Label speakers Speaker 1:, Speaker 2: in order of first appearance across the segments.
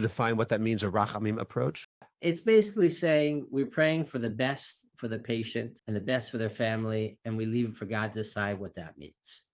Speaker 1: Define what that means, a Rachamim approach?
Speaker 2: It's basically saying we're praying for the best for the patient and the best for their family, and we leave it for God to decide what that means.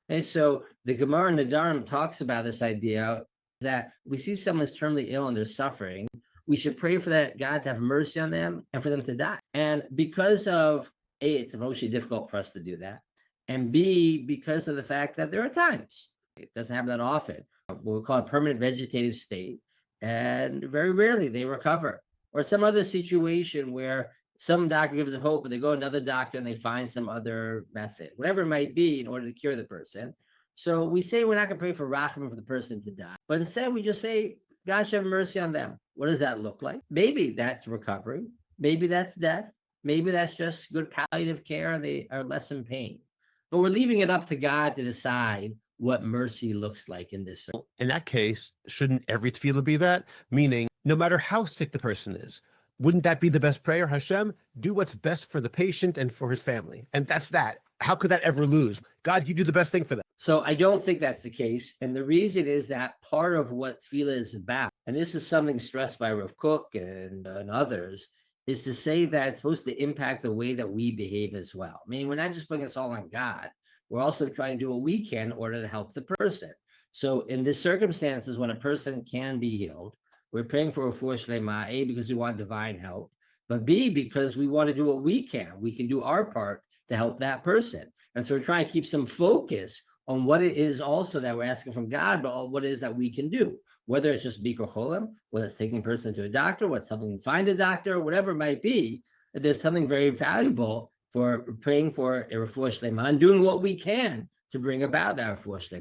Speaker 2: And so the Gemara in the Dharm talks about this idea that we see someone's terminally ill and they're suffering. We should pray for that God to have mercy on them and for them to die. And because of A, it's emotionally difficult for us to do that. And B, because of the fact that there are times, it doesn't happen that often, what we call a permanent vegetative state. And very rarely they recover. Or some other situation where some doctor gives a hope, but they go to another doctor and they find some other method, whatever it might be, in order to cure the person. So we say we're not going to pray for Rachamim for the person to die, but instead we just say, God should have mercy on them. What does that look like? Maybe that's recovery. Maybe that's death. Maybe that's just good palliative care and they are less in pain. But we're leaving it up to God to decide what mercy looks like in this.
Speaker 1: In that case, shouldn't every tefillah be that? Meaning, no matter how sick the person is, wouldn't that be the best prayer? Hashem, do what's best for the patient and for his family. And that's that. How could that ever lose? God, you do the best thing for them.
Speaker 2: So I don't think that's the case. And the reason is that part of what tefillah is about, and this is something stressed by Rav Kook and others, is to say that it's supposed to impact the way that we behave as well. I mean, we're not just putting this all on God. We're also trying to do what we can in order to help the person. So in this circumstances, when a person can be healed, we're praying for refuah shlema, A, because we want divine help, but B, because we want to do what we can. We can do our part to help that person. And so we're trying to keep some focus on what it is also that we're asking from God, but what it is that we can do, whether it's just bikur cholim, whether it's taking a person to a doctor, whether it's helping them find a doctor, whatever it might be. There's something very valuable for praying for a refuah shlema and doing what we can to bring about that refuah shlema.